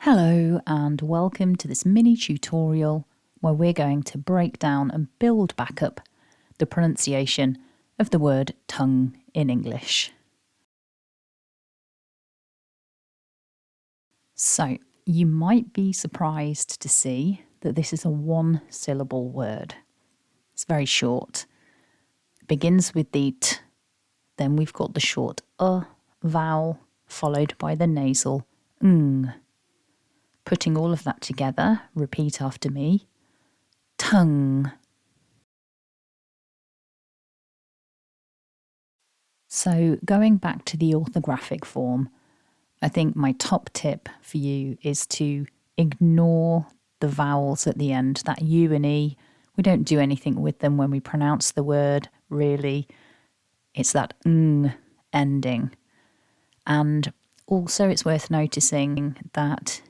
Hello and welcome to this mini tutorial where we're going to break down and build back up the pronunciation of the word tongue in English. So, you might be surprised to see that this is a one-syllable word. It's very short. It begins with the t, then we've got the short vowel followed by the nasal ng. Putting all of that together, repeat after me. Tongue. So going back to the orthographic form, I think my top tip for you is to ignore the vowels at the end, that U and E. We don't do anything with them when we pronounce the word, really. It's that ng ending. And also it's worth noticing that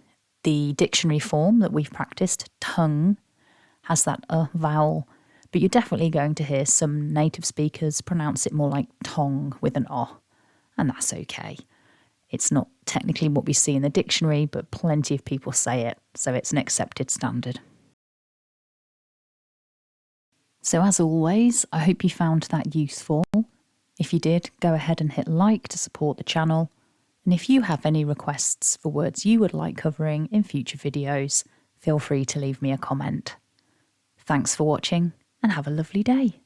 the dictionary form that we've practiced, tongue, has that vowel, but you're definitely going to hear some native speakers pronounce it more like tong with an o, and that's okay. It's not technically what we see in the dictionary, but plenty of people say it, so it's an accepted standard. So as always, I hope you found that useful. If you did, go ahead and hit like to support the channel. And if you have any requests for words you would like covering in future videos, feel free to leave me a comment. Thanks for watching and have a lovely day.